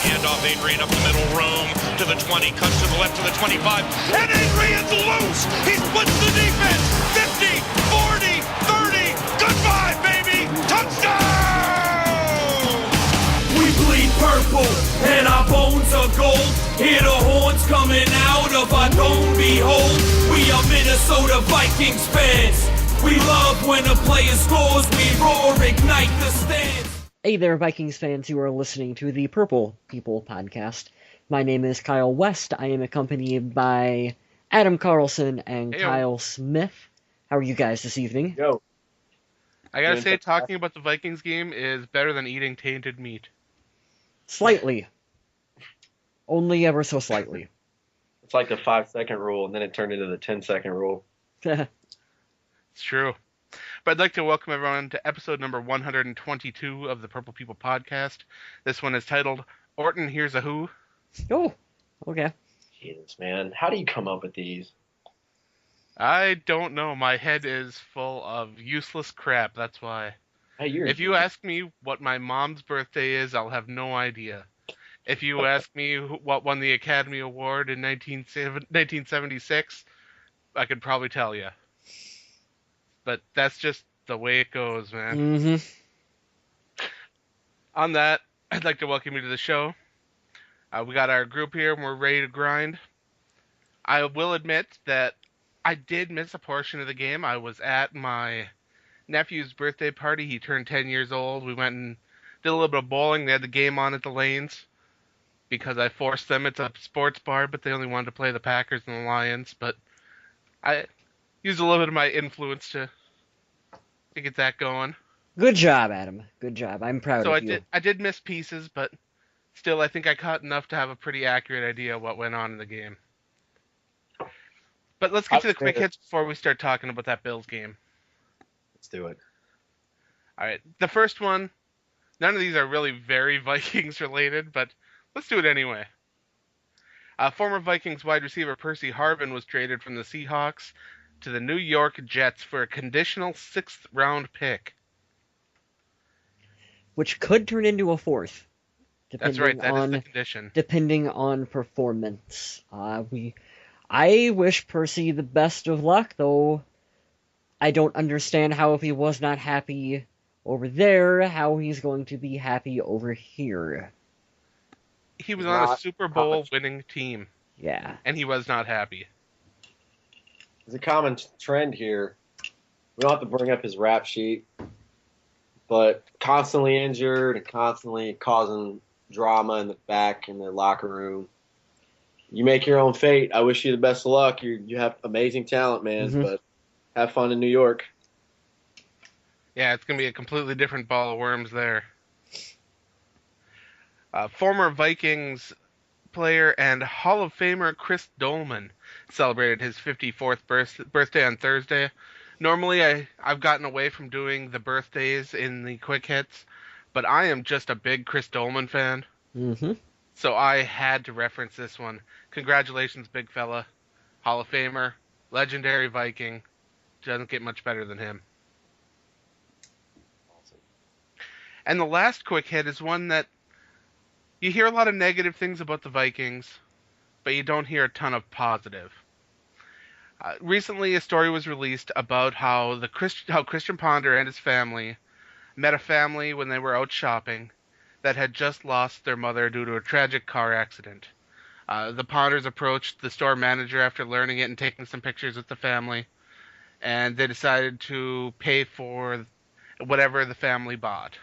Handoff, Adrian up the middle, room to the 20, cuts to the left to the 25, and Adrian's loose! He splits the defense! 50, 40, 30, goodbye, baby! Touchdown! We bleed purple, and our bones are gold. Hear the horns coming out of our dome, behold. We are Minnesota Vikings fans. We love when a player scores, we roar, ignite the stands. Hey there, Vikings fans who are listening to the Purple People podcast. My name is Kyle West. I am accompanied by Adam Carlson and Kyle Smith. How are you guys this evening? Yo. I gotta say, talking about the Vikings game is better than eating tainted meat. Slightly. Only ever so slightly. It's like the 5-second rule, and then it turned into the 10-second rule. It's true. But I'd like to welcome everyone to episode number 122 of the Purple People podcast. This one is titled, Orton Here's a Who. Oh, okay. Jesus, man. How do you come up with these? I don't know. My head is full of useless crap, that's why. Hey, if you ask me what my mom's birthday is, I'll have no idea. If you ask me what won the Academy Award in 1976, I could probably tell you. But that's just the way it goes, man. Mm-hmm. On that, I'd like to welcome you to the show. We got our group here, and we're ready to grind. I will admit that I did miss a portion of the game. I was at my nephew's birthday party. He turned 10 years old. We went and did a little bit of bowling. They had the game on at the lanes because I forced them. It's a sports bar, but they only wanted to play the Packers and the Lions. But I used a little bit of my influence to get that going. Good job, Adam. Good job. I'm proud of you. So I did miss pieces, but still I think I caught enough to have a pretty accurate idea of what went on in the game. But let's get to the quick hits before we start talking about that Bills game. Let's do it. All right. The first one, none of these are really very Vikings related, but let's do it anyway. Former Vikings wide receiver Percy Harvin was traded from the Seahawks to the New York Jets for a conditional 6th-round pick. Which could turn into a 4th. That's right, that is the condition. Depending on performance. I wish Percy the best of luck, though I don't understand how if he was not happy over there, how he's going to be happy over here. He was on a Super Bowl winning team. Yeah. And he was not happy. There's a common trend here. We don't have to bring up his rap sheet, but constantly injured and constantly causing drama in the back in the locker room. You make your own fate. I wish you the best of luck. You have amazing talent, man, but have fun in New York. Yeah, it's going to be a completely different ball of worms there. Former Vikings player and Hall of Famer Chris Dolman celebrated his 54th birthday on Thursday. Normally, I've gotten away from doing the birthdays in the quick hits, but I am just a big Chris Dolman fan. Mm-hmm. So I had to reference this one. Congratulations, big fella. Hall of Famer, legendary Viking. Doesn't get much better than him. Awesome. And the last quick hit is one that you hear a lot of negative things about the Vikings, but you don't hear a ton of positive. Recently, a story was released about how Christian Ponder and his family met a family when they were out shopping that had just lost their mother due to a tragic car accident. The Ponders approached the store manager after learning it and taking some pictures with the family, and they decided to pay for whatever the family bought.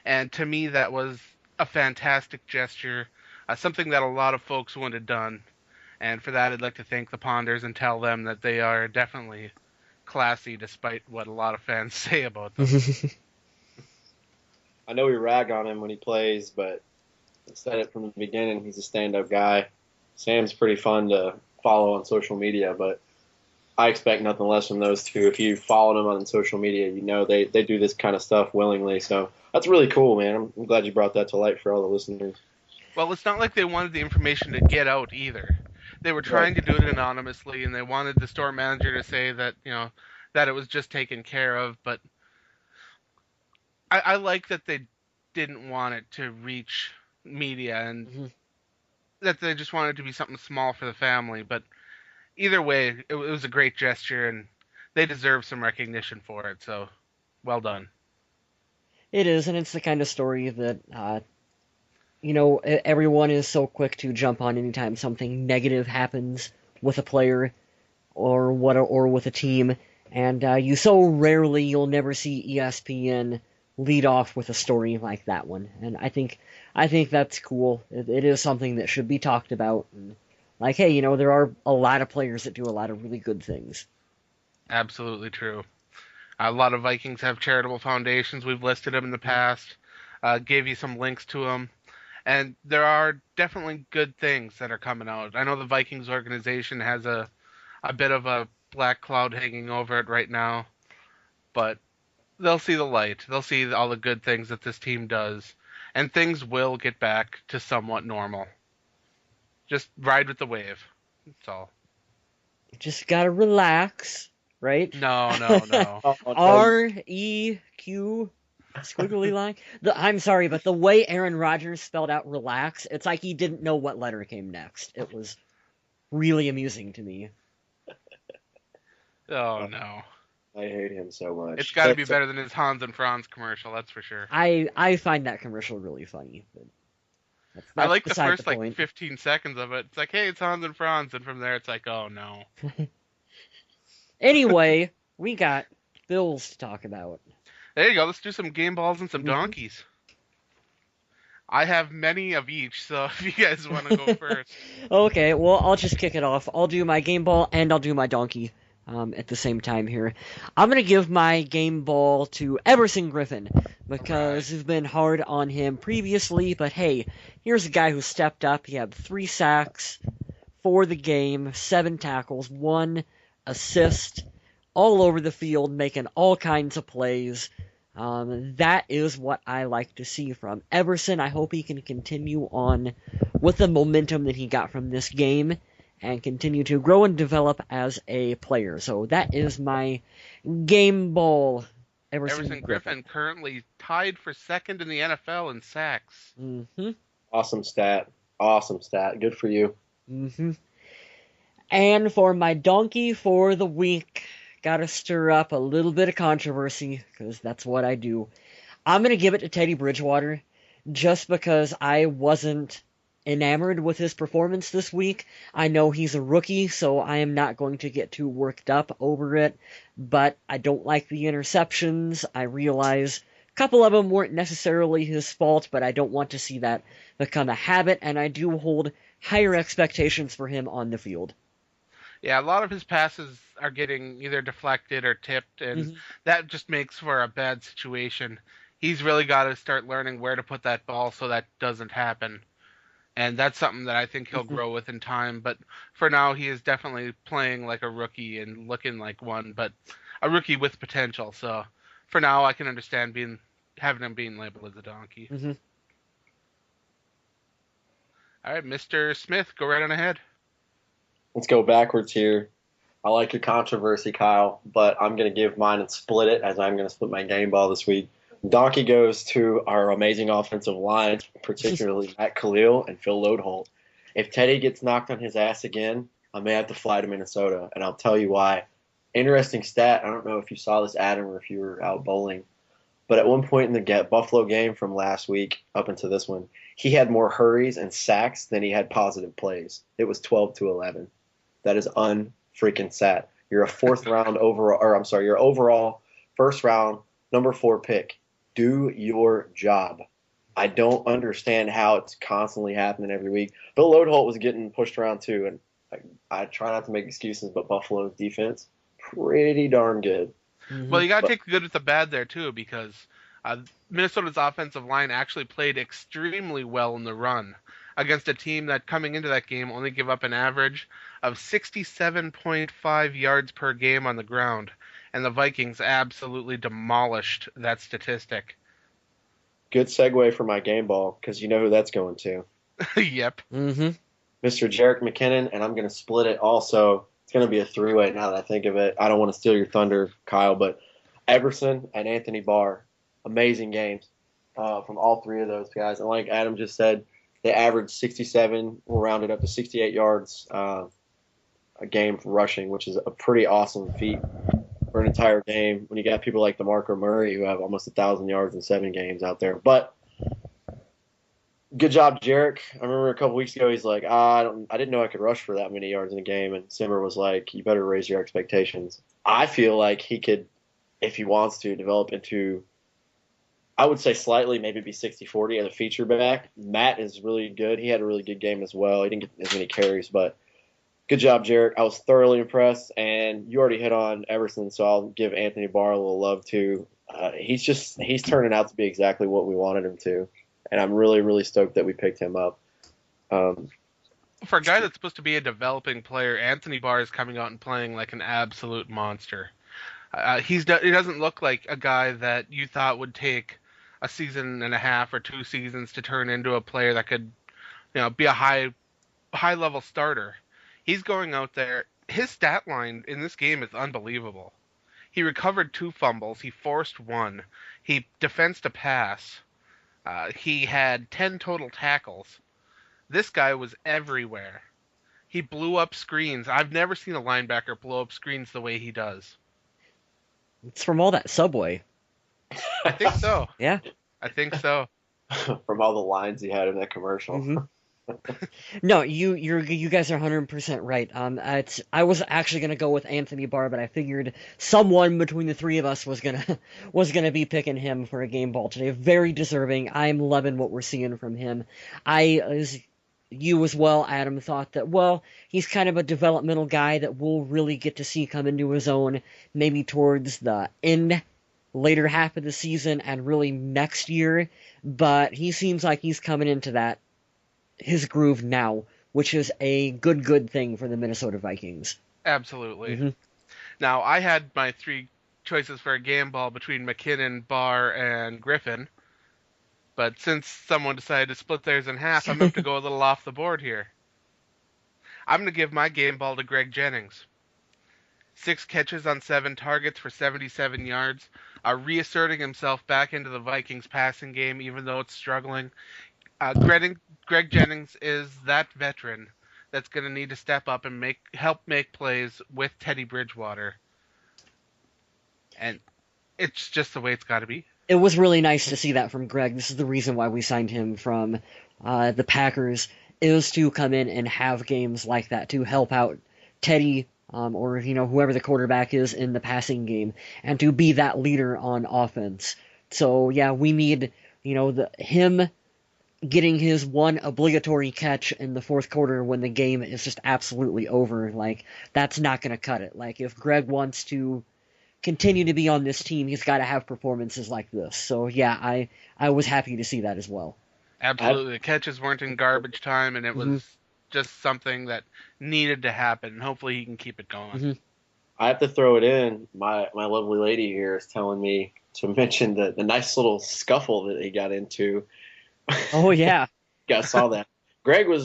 And to me, that was a fantastic gesture, something that a lot of folks wouldn't have done. And for that, I'd like to thank the Ponders and tell them that they are definitely classy, despite what a lot of fans say about them. I know we rag on him when he plays, but I said it from the beginning. He's a stand-up guy. Sam's pretty fun to follow on social media, but I expect nothing less from those two. If you follow them on social media, you know they do this kind of stuff willingly. So that's really cool, man. I'm glad you brought that to light for all the listeners. Well, it's not like they wanted the information to get out either. They were trying to do it anonymously, and they wanted the store manager to say that, that it was just taken care of. But I like that they didn't want it to reach media, and Mhm. that they just wanted it to be something small for the family. But either way, it was a great gesture, and they deserve some recognition for it. So, well done. It is, and it's the kind of story that everyone is so quick to jump on anytime something negative happens with a player or with a team, and you'll never see ESPN lead off with a story like that one, and I think that's cool. It is something that should be talked about, and like, hey, there are a lot of players that do a lot of really good things. Absolutely true. A lot of Vikings have charitable foundations. We've listed them in the past. Gave you some links to them. And there are definitely good things that are coming out. I know the Vikings organization has a bit of a black cloud hanging over it right now, but they'll see the light. They'll see all the good things that this team does, and things will get back to somewhat normal. Just ride with the wave. That's all. Just gotta relax, right? No, no, no. REQ squiggly line. I'm sorry, but the way Aaron Rodgers spelled out relax, it's like he didn't know what letter came next. It was really amusing to me. Oh, no. I hate him so much. It's got to be better than his Hans and Franz commercial, that's for sure. I find that commercial really funny. But I like the beside first, the point. 15 seconds of it. It's like, hey, it's Hans and Franz, and from there it's like, oh, no. Anyway, we got Bills to talk about. There you go. Let's do some game balls and some donkeys. I have many of each, so if you guys want to go first. Okay, well, I'll just kick it off. I'll do my game ball and I'll do my donkey at the same time here. I'm going to give my game ball to Everson Griffin because we've been hard on him previously, but hey, here's a guy who stepped up. He had 3 sacks for the game, 7 tackles, 1 assist, all over the field, making all kinds of plays. That is what I like to see from Everson. I hope he can continue on with the momentum that he got from this game and continue to grow and develop as a player. So that is my game ball. Everson Griffin currently tied for second in the NFL in sacks. Mm-hmm. Awesome stat. Awesome stat. Good for you. Mm-hmm. And for my donkey for the week, gotta stir up a little bit of controversy, because that's what I do. I'm gonna give it to Teddy Bridgewater, just because I wasn't enamored with his performance this week. I know he's a rookie, so I am not going to get too worked up over it, but I don't like the interceptions. I realize a couple of them weren't necessarily his fault, but I don't want to see that become a habit, and I do hold higher expectations for him on the field. Yeah, a lot of his passes are getting either deflected or tipped, and that just makes for a bad situation. He's really got to start learning where to put that ball so that doesn't happen. And that's something that I think he'll grow with in time. But for now, he is definitely playing like a rookie and looking like one, but a rookie with potential. So for now, I can understand having him being labeled as a donkey. Mm-hmm. All right, Mr. Smith, go right on ahead. Let's go backwards here. I like your controversy, Kyle, but I'm going to give mine and split it, as I'm going to split my game ball this week. Donkey goes to our amazing offensive line, particularly Matt Khalil and Phil Lodeholt. If Teddy gets knocked on his ass again, I may have to fly to Minnesota, and I'll tell you why. Interesting stat. I don't know if you saw this, Adam, or if you were out bowling, but at one point in the Buffalo game from last week up into this one, he had more hurries and sacks than he had positive plays. It was 12-11. That is unfreaking sad. You're a your overall first round number 4 pick. Do your job. I don't understand how it's constantly happening every week. Bill Lodeholt was getting pushed around too, and I try not to make excuses, but Buffalo's defense, pretty darn good. Mm-hmm. Well, you got to take the good with the bad there too, because Minnesota's offensive line actually played extremely well in the run against a team that, coming into that game, only gave up an average of 67.5 yards per game on the ground. And the Vikings absolutely demolished that statistic. Good segue for my game ball, because you know who that's going to. Yep. Mm-hmm. Mr. Jerick McKinnon, and I'm going to split it also. It's going to be a 3-way now that I think of it. I don't want to steal your thunder, Kyle, but Everson and Anthony Barr, amazing games from all 3 of those guys. And like Adam just said, They averaged 67, we'll round it up to 68 yards a game for rushing, which is a pretty awesome feat for an entire game when you got people like DeMarco Murray who have almost 1,000 yards in 7 games out there. But good job, Jarek. I remember a couple weeks ago he's like, I didn't know I could rush for that many yards in a game, and Simmer was like, you better raise your expectations. I feel like he could, if he wants to, develop into, I would say slightly, maybe be 60-40 as a feature back. Matt is really good. He had a really good game as well. He didn't get as many carries, but good job, Jarek. I was thoroughly impressed, and you already hit on Everson, so I'll give Anthony Barr a little love too. He's turning out to be exactly what we wanted him to, and I'm really, really stoked that we picked him up. For a guy that's supposed to be a developing player, Anthony Barr is coming out and playing like an absolute monster. He doesn't look like a guy that you thought would take a season and a half or 2 seasons to turn into a player that could, be a high level starter. He's going out there. His stat line in this game is unbelievable. He recovered 2 fumbles. He forced 1. He defensed a pass. He had 10 total tackles. This guy was everywhere. He blew up screens. I've never seen a linebacker blow up screens the way he does. It's from all that Subway. I think so. Yeah. I think so. From all the lines he had in that commercial. Mm-hmm. No, you guys are 100% right. I was actually gonna go with Anthony Barr, but I figured someone between the 3 of us was gonna be picking him for a game ball today. Very deserving. I'm loving what we're seeing from him. As you as well, Adam, thought that, well, he's kind of a developmental guy that we'll really get to see come into his own maybe towards the later half of the season and really next year. But he seems like he's coming into his groove now, which is a good thing for the Minnesota Vikings. Absolutely. Mm-hmm. Now, I had my 3 choices for a game ball between McKinnon, Barr, and Griffin. But since someone decided to split theirs in half, I'm going to have to go a little off the board here. I'm going to give my game ball to Greg Jennings. 6 catches on 7 targets for 77 yards, reasserting himself back into the Vikings passing game, even though it's struggling. Greg Jennings is that veteran that's going to need to step up and help make plays with Teddy Bridgewater. And it's just the way it's got to be. It was really nice to see that from Greg. This is the reason why we signed him from the Packers, is to come in and have games like that to help out Teddy or whoever the quarterback is in the passing game, and to be that leader on offense. So yeah, we need him getting his one obligatory catch in the 4th quarter when the game is just absolutely over. Like, that's not going to cut it. Like, if Greg wants to continue to be on this team, he's got to have performances like this. So yeah, I was happy to see that as well. Absolutely. The catches weren't in garbage time, and it was just something that needed to happen, and hopefully he can keep it going. Mm-hmm. I have to throw it in. My lovely lady here is telling me to mention the nice little scuffle that he got into. Oh yeah. You guys saw that. Greg was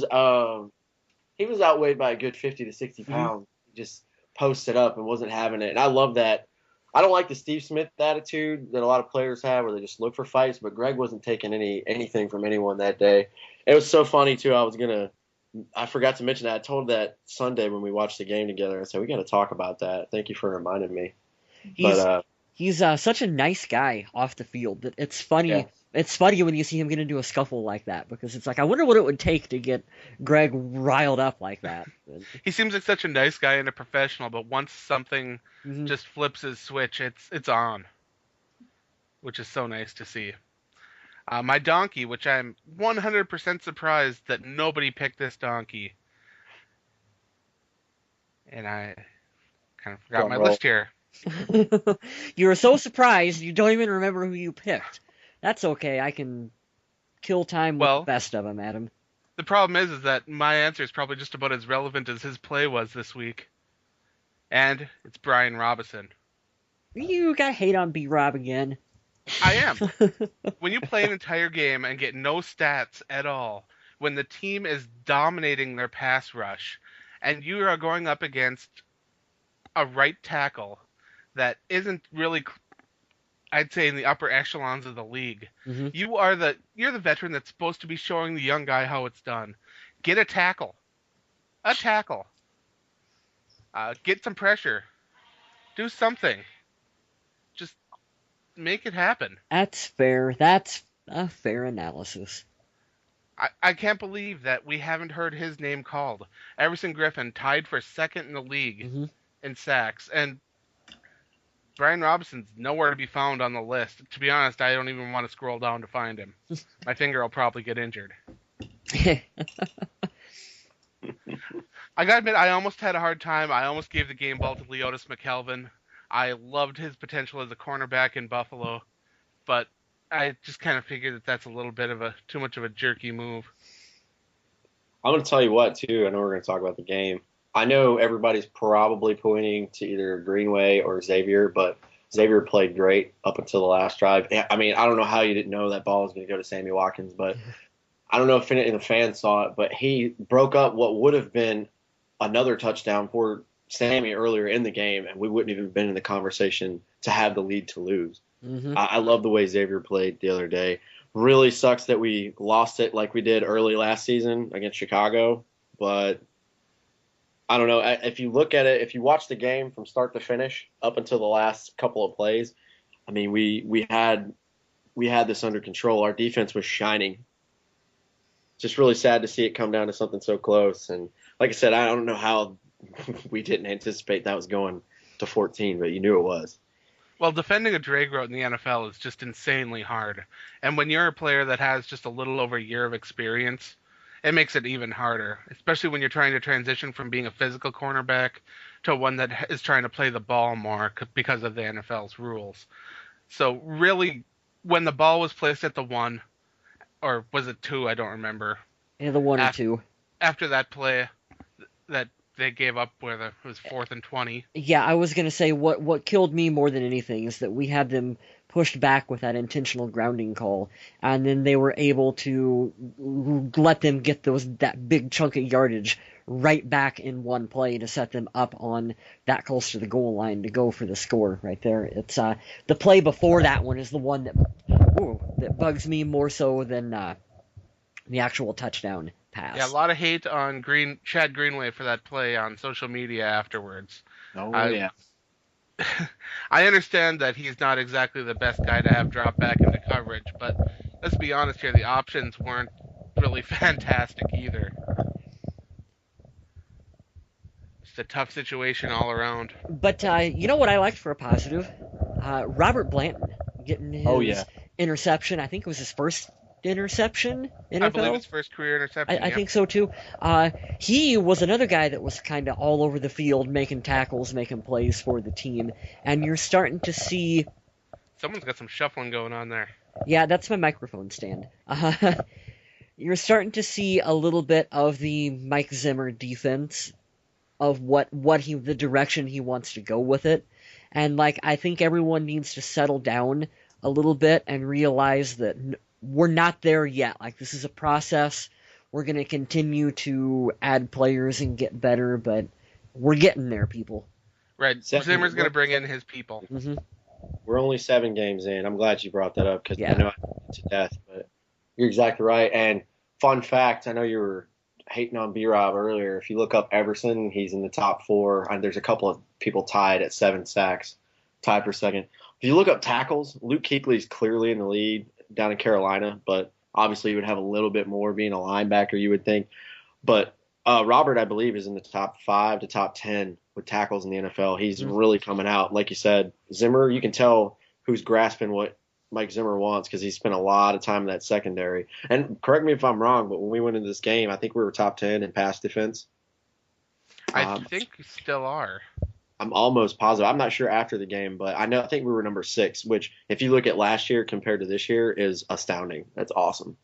he was outweighed by a good 50 to 60 pounds. He just posted up and wasn't having it. And I love that. I don't like the Steve Smith attitude that a lot of players have where they just look for fights, but Greg wasn't taking anything from anyone that day. It was so funny too. I forgot to mention that. I told that Sunday when we watched the game together. I said, we got to talk about that. Thank you for reminding me. He's such a nice guy off the field that it's funny. Yeah. It's funny when you see him get into a scuffle like that, because it's like, I wonder what it would take to get Greg riled up like that. He seems like such a nice guy and a professional, but once something just flips his switch, it's on, which is so nice to see. My donkey, which I'm 100% surprised that nobody picked this donkey. And I kind of forgot my list here. You were so surprised you don't even remember who you picked. That's okay. I can kill time with the best of them, Adam. The problem is that my answer is probably just about as relevant as his play was this week. And it's Brian Robinson. You got hate on B-Rob again. I am. When you play an entire game and get no stats at all, when the team is dominating their pass rush, and you are going up against a right tackle that isn't really I'd say in the upper echelons of the league. Mm-hmm. You're the veteran that's supposed to be showing the young guy how it's done. Get a tackle. Get some pressure. Do something. Just make it happen. That's fair. That's a fair analysis. I can't believe that we haven't heard his name called. Everson Griffin tied for second in the league Mm-hmm. in sacks, and Brian Robinson's nowhere to be found on the list. To be honest, I don't even want to scroll down to find him. My finger will probably get injured. I gotta admit, I almost had a hard time. I almost gave the game ball to Leotis McKelvin. I loved his potential as a cornerback in Buffalo, but I just kind of figured that that's a little bit of too much of a jerky move. I'm going to tell you what, too. I know we're going to talk about the game. I know everybody's probably pointing to either Greenway or Xavier, but Xavier played great up until the last drive. I mean, I don't know how you didn't know that ball was going to go to Sammy Watkins, but I don't know if any of the fans saw it, but he broke up what would have been another touchdown for Sammy earlier in the game, and we wouldn't even been in the conversation to have the lead to lose. Mm-hmm. I love the way Xavier played the other day. Really sucks that we lost it like we did early last season against Chicago, but I don't know. If you look at it, if you watch the game from start to finish up until the last couple of plays, I mean, we had this under control. Our defense was shining. Just really sad to see it come down to something so close. And like I said, I don't know how we didn't anticipate that was going to 14, but you knew it was. Well, defending a drag route in the NFL is just insanely hard. And when you're a player that has just a little over a year of experience, it makes it even harder, especially when you're trying to transition from being a physical cornerback to one that is trying to play the ball more because of the NFL's rules. So really, when the ball was placed at the 1, or was it 2, I don't remember. Yeah, the 1 or 2. After that play that they gave up where it was 4th and 20. Yeah, I was going to say what killed me more than anything is that we had them pushed back with that intentional grounding call, and then they were able to let them get that big chunk of yardage right back in one play to set them up on that close to the goal line to go for the score right there. It's the play before that one is the one that bugs me more so than the actual touchdown pass. Yeah, a lot of hate on Chad Greenway for that play on social media afterwards. Oh, yeah. I understand that he's not exactly the best guy to have drop back into coverage, but let's be honest here, the options weren't really fantastic either. It's a tough situation all around. But you know what I liked for a positive? Robert Blanton getting his interception. I think it was his first interception in NFL. I believe his first career interception. I think so too. He was another guy that was kind of all over the field, making tackles, making plays for the team, and you're starting to see. Someone's got some shuffling going on there. Yeah, that's my microphone stand. You're starting to see a little bit of the Mike Zimmer defense, of the direction he wants to go with it, and I think everyone needs to settle down a little bit and realize that we're not there yet. This is a process. We're going to continue to add players and get better, but we're getting there, people. Right. Zimmer's going to bring in his people. Mm-hmm. We're only 7 games in. I'm glad you brought that up because Yeah. I know I beat it to death, but you're exactly right. And fun fact, I know you were hating on B-Rob earlier. If you look up Everson, he's in the top 4. And there's a couple of people tied at 7 sacks, tied for second. If you look up tackles, Luke Kuechly's clearly in the lead down in Carolina, but obviously he would have a little bit more being a linebacker, you would think. But Robert, I believe, is in the top 5 to top 10 with tackles in the NFL. He's really coming out. Like you said, Zimmer, you can tell who's grasping what Mike Zimmer wants because he spent a lot of time in that secondary. And correct me if I'm wrong, but when we went into this game, I think we were top 10 in pass defense. I think we still are. I'm almost positive. I'm not sure after the game, but I think we were number 6, which if you look at last year compared to this year is astounding. That's awesome.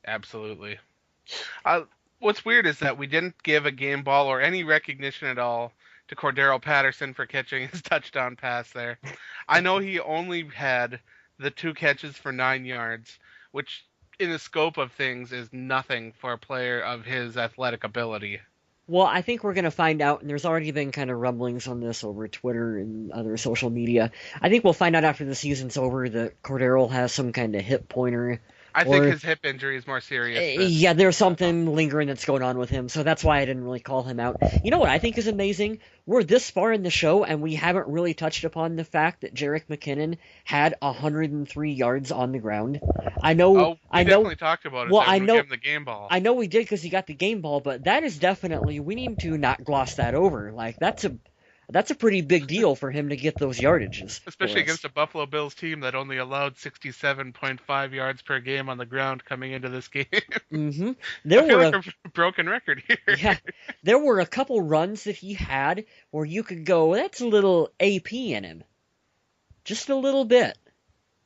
Absolutely. What's weird is that we didn't give a game ball or any recognition at all to Cordero Patterson for catching his touchdown pass there. I know he only had the 2 catches for 9 yards, which in the scope of things is nothing for a player of his athletic ability. Well, I think we're going to find out, and there's already been kind of rumblings on this over Twitter and other social media. I think we'll find out after the season's over that Cordero has some kind of hip pointer. I think Or, his hip injury is more serious than... yeah, there's something lingering that's going on with him, so that's why I didn't really call him out. You know what I think is amazing? We're this far in the show, and we haven't really touched upon the fact that Jerick McKinnon had 103 yards on the ground. I know. We definitely talked about it. Well, I I know. Give him the game ball. I know we did because he got the game ball, but that is definitely, we need to not gloss that over. Like, that's a pretty big deal for him to get those yardages. Especially against a Buffalo Bills team that only allowed 67.5 yards per game on the ground coming into this game. Mm-hmm. I feel like a broken record here. Yeah, there were a couple runs that he had where you could go, that's a little AP in him. Just a little bit.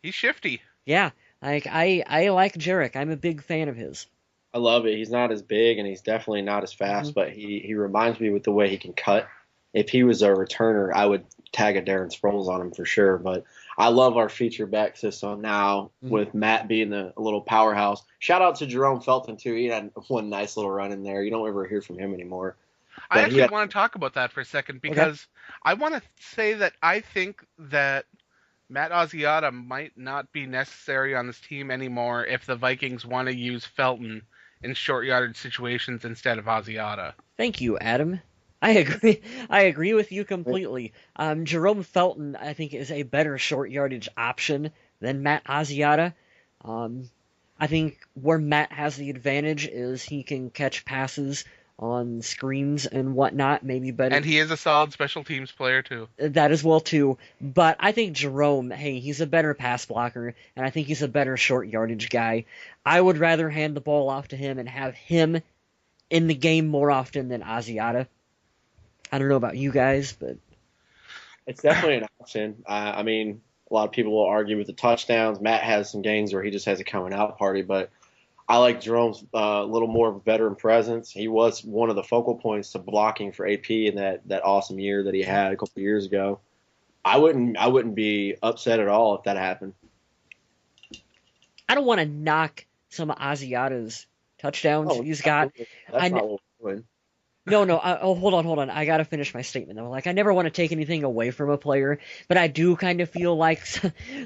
He's shifty. Yeah, like I like Jerick. I'm a big fan of his. I love it. He's not as big and he's definitely not as fast, but he reminds me with the way he can cut. If he was a returner, I would tag a Darren Sproles on him for sure. But I love our feature back system now with Matt being a little powerhouse. Shout out to Jerome Felton, too. He had one nice little run in there. You don't ever hear from him anymore. I actually want to talk about that for a second because I want to say that I think that Matt Asiata might not be necessary on this team anymore if the Vikings want to use Felton in short yardage situations instead of Asiata. Thank you, Adam. I agree. I agree with you completely. Jerome Felton, I think, is a better short yardage option than Matt Asiata. I think where Matt has the advantage is he can catch passes on screens and whatnot, maybe better. And he is a solid special teams player, too. That as well, too. But I think Jerome, hey, he's a better pass blocker, and I think he's a better short yardage guy. I would rather hand the ball off to him and have him in the game more often than Asiata. I don't know about you guys, but it's definitely an option. I mean, a lot of people will argue with the touchdowns. Matt has some games where he just has a coming out party, but I like Jerome's a little more of a veteran presence. He was one of the focal points to blocking for AP in that awesome year that he had a couple of years ago. I wouldn't be upset at all if that happened. I don't want to knock some of Asiata's touchdowns he's got. That's not what we're doing. No, hold on. I gotta finish my statement though. Like, I never want to take anything away from a player, but I do kind of feel like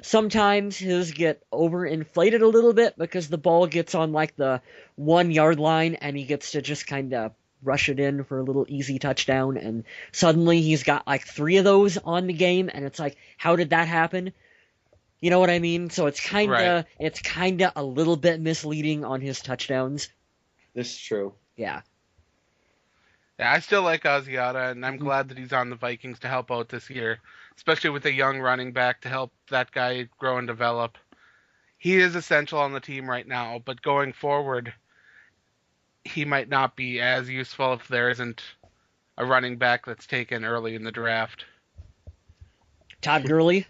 sometimes his get overinflated a little bit because the ball gets on like the 1 yard line and he gets to just kind of rush it in for a little easy touchdown, and suddenly he's got like 3 of those on the game, and it's like, how did that happen? You know what I mean? So it's kind of a little bit misleading on his touchdowns. This is true. Yeah. Yeah, I still like Asiata, and I'm glad that he's on the Vikings to help out this year, especially with a young running back to help that guy grow and develop. He is essential on the team right now, but going forward, he might not be as useful if there isn't a running back that's taken early in the draft. Todd Gurley?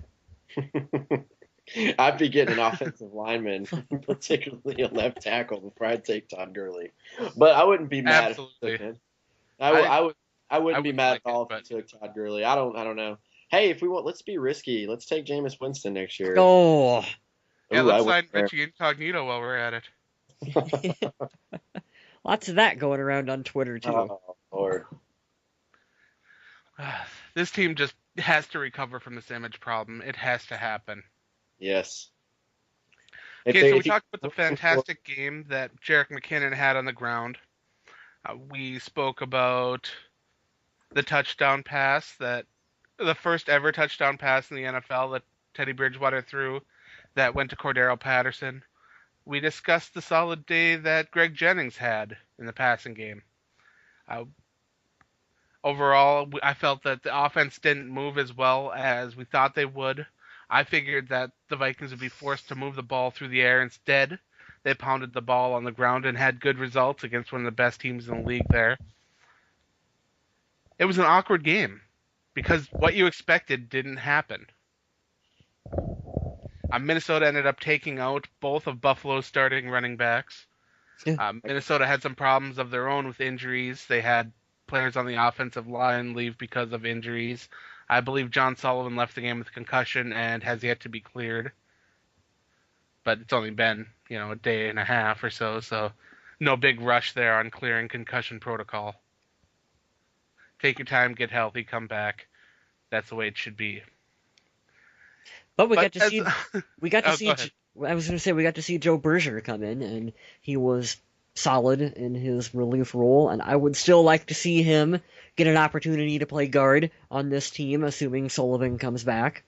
I'd be getting an offensive lineman, particularly a left tackle, before I'd take Todd Gurley. But I wouldn't be mad. Absolutely. If I wouldn't be mad at all if you took Todd Gurley. I don't know. Hey, if we want, let's be risky. Let's take Jameis Winston next year. Oh. Yeah, let's sign Richie Incognito while we're at it. Lots of that going around on Twitter, too. Oh, Lord. This team just has to recover from this image problem. It has to happen. Yes. Okay, so we talked about the fantastic game that Jerick McKinnon had on the ground. We spoke about the touchdown pass, the first ever touchdown pass in the NFL that Teddy Bridgewater threw that went to Cordero Patterson. We discussed the solid day that Greg Jennings had in the passing game. Overall, I felt that the offense didn't move as well as we thought they would. I figured that the Vikings would be forced to move the ball through the air. Instead, they pounded the ball on the ground and had good results against one of the best teams in the league there. It was an awkward game because what you expected didn't happen. Minnesota ended up taking out both of Buffalo's starting running backs. Minnesota had some problems of their own with injuries. They had players on the offensive line leave because of injuries. I believe John Sullivan left the game with a concussion and has yet to be cleared. But it's only been, a day and a half or so no big rush there on clearing concussion protocol. Take your time, get healthy, come back. That's the way it should be. But we got to as- see. Go ahead. I was going to say we got to see Joe Berger come in, and he was solid in his relief role. And I would still like to see him get an opportunity to play guard on this team, assuming Sullivan comes back.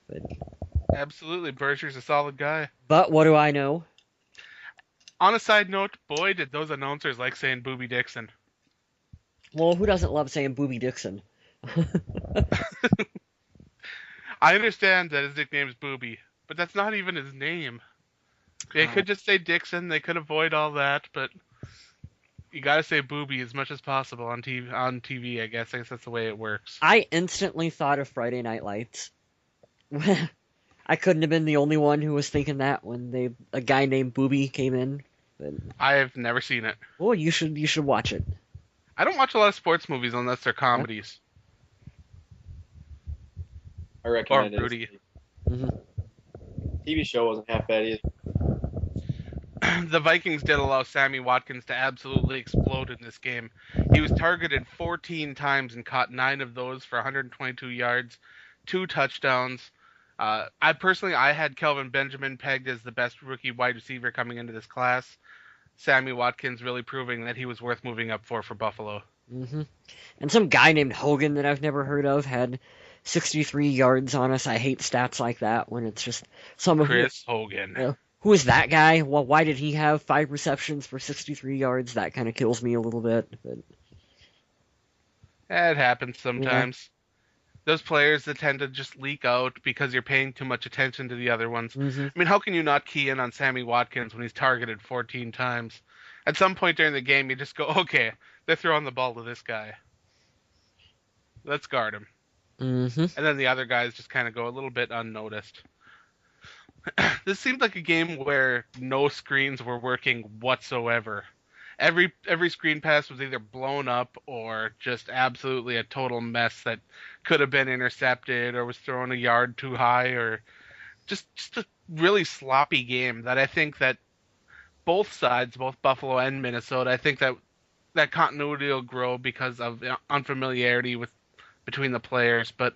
Absolutely, Berger's a solid guy. But what do I know? On a side note, boy, did those announcers like saying Booby Dixon. Well, who doesn't love saying Booby Dixon? I understand that his nickname is Booby, but that's not even his name. They could just say Dixon. They could avoid all that, but you gotta say Booby as much as possible on TV. I guess that's the way it works. I instantly thought of Friday Night Lights. I couldn't have been the only one who was thinking that when a guy named Booby came in. But, I have never seen it. well, you should watch it. I don't watch a lot of sports movies unless they're comedies. I recommend Or Rudy. it. Hmm. TV show wasn't half bad either. The Vikings did allow Sammy Watkins to absolutely explode in this game. He was targeted 14 times and caught 9 of those for 122 yards, 2 touchdowns. I had Kelvin Benjamin pegged as the best rookie wide receiver coming into this class. Sammy Watkins really proving that he was worth moving up for Buffalo. Hmm. And some guy named Hogan that I've never heard of had 63 yards on us. I hate stats like that when it's just someone Chris Hogan. Who is that guy? Well, why did he have 5 receptions for 63 yards? That kind of kills me a little bit. But It happens sometimes. Those players that tend to just leak out because you're paying too much attention to the other ones. Mhm. I mean, how can you not key in on Sammy Watkins when he's targeted 14 times? At some point during the game, you just go, okay, they're throwing the ball to this guy. Let's guard him. Mhm. And then the other guys just kind of go a little bit unnoticed. This seemed like a game where no screens were working whatsoever. Every screen pass was either blown up or just absolutely a total mess that could have been intercepted or was thrown a yard too high, or just a really sloppy game that I think that both sides, both Buffalo and Minnesota, I think that continuity will grow because of unfamiliarity between the players, but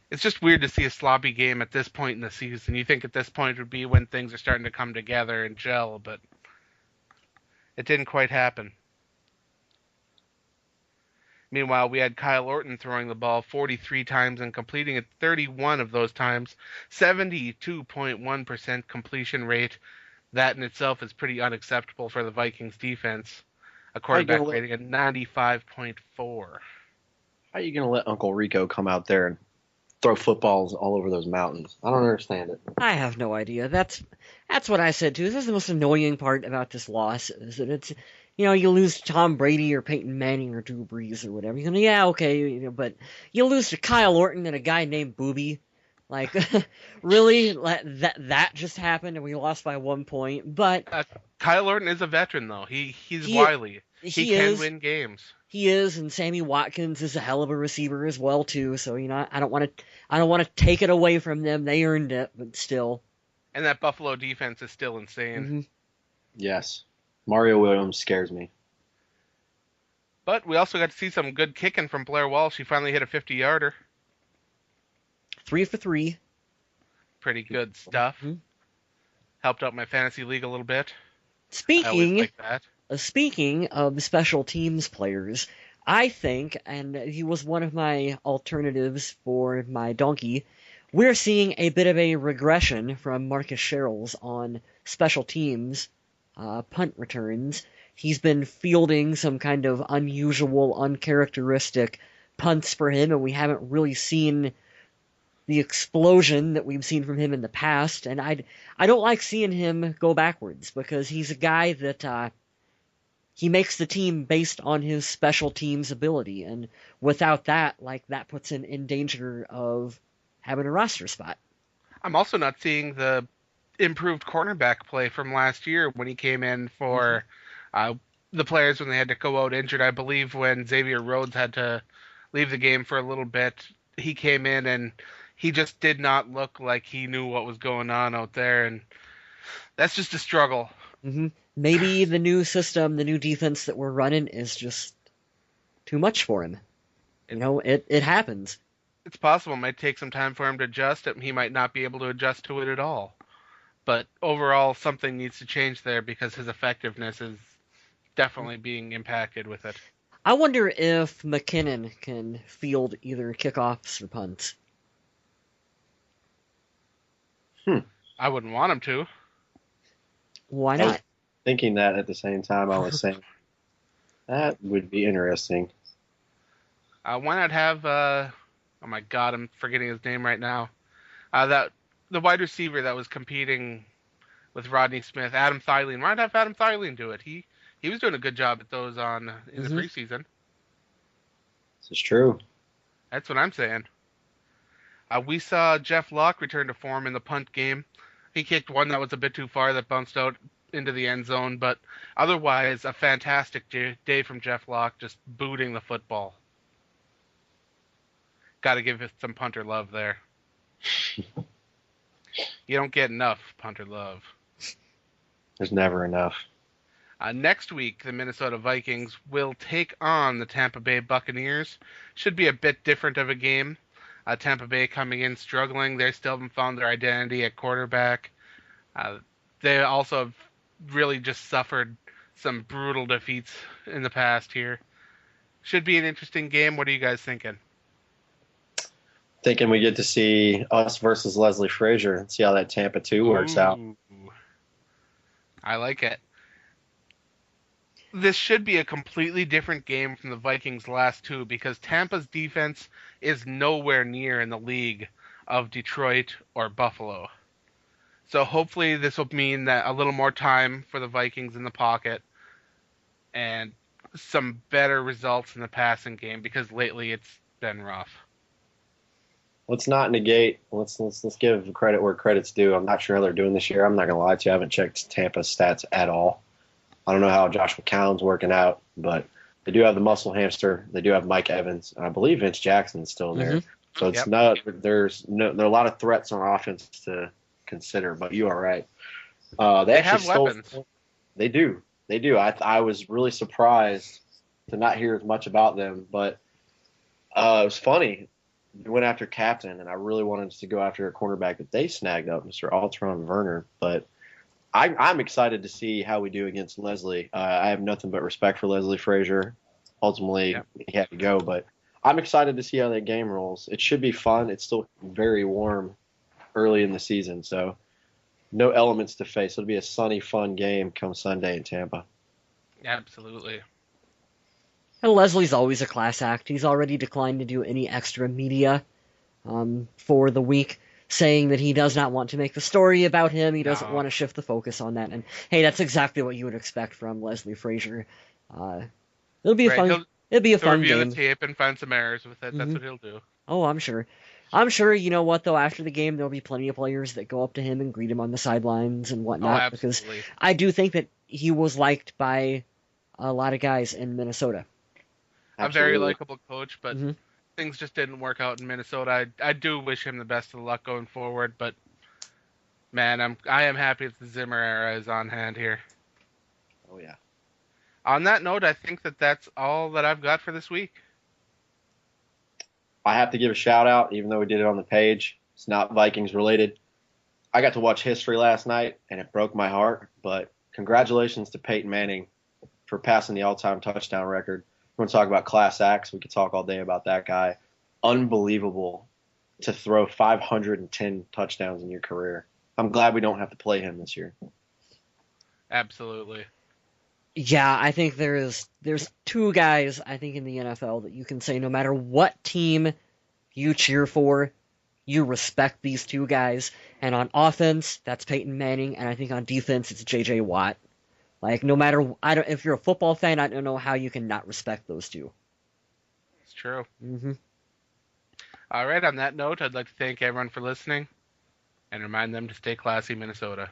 it's just weird to see a sloppy game at this point in the season. You think at this point would be when things are starting to come together and gel, but it didn't quite happen. Meanwhile, we had Kyle Orton throwing the ball 43 times and completing it 31 of those times, 72.1% completion rate. That in itself is pretty unacceptable for the Vikings defense. A quarterback rating of 95.4. How are you going to let Uncle Rico come out there and throw footballs all over those mountains? I don't understand it. I have no idea. That's what I said too. This is the most annoying part about this loss is that it's, you lose to Tom Brady or Peyton Manning or Drew Brees or whatever. Yeah, okay, but you lose to Kyle Orton and a guy named Booby. Like, really? That just happened and we lost by 1 point. But Kyle Orton is a veteran, though. He's wily. He can win games. He is, and Sammy Watkins is a hell of a receiver as well too. So I don't want to take it away from them. They earned it, but still. And that Buffalo defense is still insane. Mm-hmm. Yes, Mario Williams scares me. But we also got to see some good kicking from Blair Walsh. He finally hit a 50-yarder. 3 for 3. Pretty good stuff. Mm-hmm. Helped out my fantasy league a little bit. I Speaking always like that. Speaking of special teams players, I think, and he was one of my alternatives for my donkey, we're seeing a bit of a regression from Marcus Sherrills on special teams punt returns. He's been fielding some kind of unusual, uncharacteristic punts for him, and we haven't really seen the explosion that we've seen from him in the past. And I don't like seeing him go backwards because he's a guy that he makes the team based on his special teams ability, and without that, that puts him in danger of having a roster spot. I'm also not seeing the improved cornerback play from last year when he came in for the players when they had to go out injured. I believe when Xavier Rhodes had to leave the game for a little bit, he came in and he just did not look like he knew what was going on out there, and that's just a struggle. Mm-hmm. Maybe the new system, the new defense that we're running is just too much for him. It happens. It's possible it might take some time for him to adjust. He might not be able to adjust to it at all. But overall, something needs to change there because his effectiveness is definitely being impacted with it. I wonder if McKinnon can field either kickoffs or punts. I wouldn't want him to. Why I was not? thinking that at the same time I was saying that would be interesting. Why not have? Oh my God, I'm forgetting his name right now. That the wide receiver that was competing with Rodney Smith, Adam Thielen. Why not have Adam Thielen do it? He was doing a good job at those in the preseason. This is true. That's what I'm saying. We saw Jeff Locke return to form in the punt game. He kicked one that was a bit too far that bounced out into the end zone, but otherwise a fantastic day from Jeff Locke, just booting the football. Got to give it some punter love there. You don't get enough punter love. There's never enough. Next week, the Minnesota Vikings will take on the Tampa Bay Buccaneers. Should be a bit different of a game. Tampa Bay coming in struggling. They still haven't found their identity at quarterback. They also have really just suffered some brutal defeats in the past here. Should be an interesting game. What are you guys thinking? Thinking we get to see us versus Leslie Frazier and see how that Tampa 2 works out. I like it. This should be a completely different game from the Vikings' last two because Tampa's defense is nowhere near in the league of Detroit or Buffalo. So hopefully this will mean that a little more time for the Vikings in the pocket and some better results in the passing game because lately it's been rough. Let's not negate. Let's give credit where credit's due. I'm not sure how they're doing this year. I'm not gonna lie to you. I haven't checked Tampa's stats at all. I don't know how Josh McCown's working out, but they do have the muscle hamster. They do have Mike Evans, and I believe Vince Jackson's still there. So it's not. There are a lot of threats on offense to consider. But you are right. They have weapons. They do. I was really surprised to not hear as much about them, but it was funny. We went after captain, and I really wanted to go after a cornerback that they snagged up, Mr. Alteron Werner, but. I'm excited to see how we do against Leslie. I have nothing but respect for Leslie Frazier. Ultimately, he had to go, but I'm excited to see how that game rolls. It should be fun. It's still very warm early in the season, so no elements to face. It'll be a sunny, fun game come Sunday in Tampa. Absolutely. And Leslie's always a class act. He's already declined to do any extra media for the week, saying that he does not want to make the story about him. He doesn't want to shift the focus on that. And hey, that's exactly what you would expect from Leslie Frazier. It'll be a fun. It'll be a fun game. Review the tape and find some errors with it. That's what he'll do. Oh, I'm sure. I'm sure. You know what though? After the game, there'll be plenty of players that go up to him and greet him on the sidelines and whatnot. Because I do think that he was liked by a lot of guys in Minnesota. A very likable coach, but. Things just didn't work out in Minnesota. I do wish him the best of luck going forward, but man, I am happy that the Zimmer era is on hand here. Oh yeah. On that note, I think that's all that I've got for this week. I have to give a shout out, even though we did it on the page. It's not Vikings related. I got to watch history last night, and it broke my heart. But congratulations to Peyton Manning for passing the all-time touchdown record. We want to talk about class acts. We could talk all day about that guy. Unbelievable to throw 510 touchdowns in your career. I'm glad we don't have to play him this year. Absolutely. Yeah, I think there's two guys, I think, in the NFL that you can say no matter what team you cheer for, you respect these two guys. And on offense, that's Peyton Manning, and I think on defense, it's J.J. Watt. Like, no matter, if you're a football fan, I don't know how you can not respect those two. It's true. All right, on that note, I'd like to thank everyone for listening and remind them to stay classy, Minnesota.